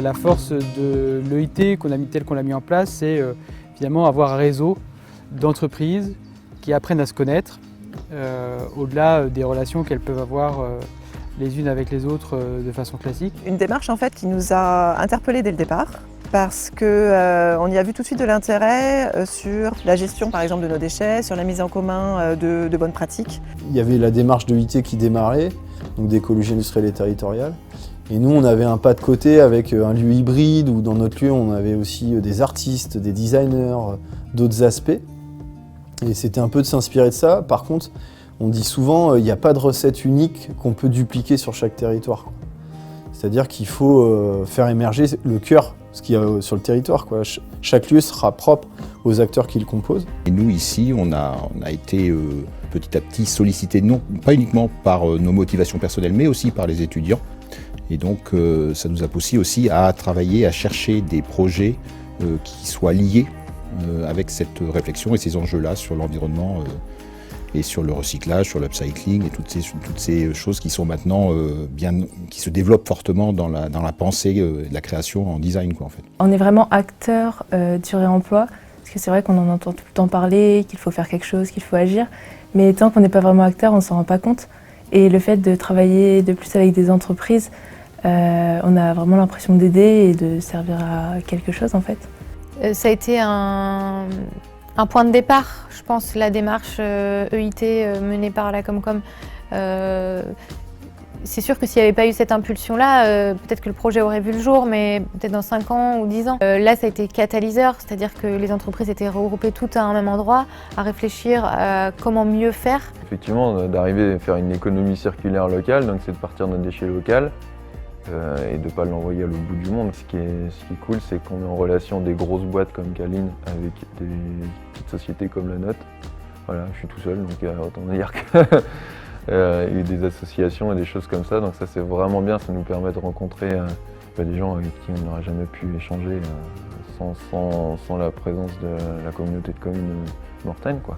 la force de l'EIT tel qu'on l'a mis en place, c'est finalement avoir un réseau d'entreprises qui apprennent à se connaître, au-delà des relations qu'elles peuvent avoir les unes avec les autres de façon classique. Une démarche en fait qui nous a interpellés dès le départ, parce qu'on y a vu tout de suite de l'intérêt sur la gestion par exemple de nos déchets, sur la mise en commun de bonnes pratiques. Il y avait la démarche de l'EIT qui démarrait, donc d'écologie industrielle et territoriale. Et nous, on avait un pas de côté avec un lieu hybride où dans notre lieu, on avait aussi des artistes, des designers, d'autres aspects. Et c'était un peu de s'inspirer de ça. Par contre, on dit souvent, il n'y a pas de recette unique qu'on peut dupliquer sur chaque territoire. C'est-à-dire qu'il faut faire émerger le cœur, ce qu'il y a sur le territoire, quoi. Chaque lieu sera propre aux acteurs qui le composent. Et nous, ici, on a été petit à petit sollicités, non pas uniquement par nos motivations personnelles, mais aussi par les étudiants. Et donc, ça nous a poussé aussi à travailler, à chercher des projets qui soient liés avec cette réflexion et ces enjeux-là sur l'environnement et sur le recyclage, sur l'upcycling et toutes ces choses qui sont maintenant qui se développent fortement dans la pensée de la création en design, quoi, en fait. On est vraiment acteur du réemploi, parce que c'est vrai qu'on en entend tout le temps parler, qu'il faut faire quelque chose, qu'il faut agir, mais tant qu'on n'est pas vraiment acteur, on ne s'en rend pas compte. Et le fait de travailler de plus avec des entreprises, on a vraiment l'impression d'aider et de servir à quelque chose en fait. Ça a été un point de départ, je pense, la démarche EIT menée par la Comcom. C'est sûr que s'il n'y avait pas eu cette impulsion-là, peut-être que le projet aurait vu le jour, mais peut-être dans 5 ans ou 10 ans. Là, ça a été catalyseur, c'est-à-dire que les entreprises étaient regroupées toutes à un même endroit, à réfléchir à comment mieux faire. Effectivement, d'arriver à faire une économie circulaire locale, donc c'est de partir de notre déchet local et de ne pas l'envoyer à l'autre bout du monde. Ce qui est cool, c'est qu'on est en relation des grosses boîtes comme Caline avec des petites sociétés comme la nôtre. Voilà, je suis tout seul, donc autant dire que... et des associations et des choses comme ça, donc ça c'est vraiment bien, ça nous permet de rencontrer des gens avec qui on n'aurait jamais pu échanger sans la présence de la communauté de communes Mortagne, quoi.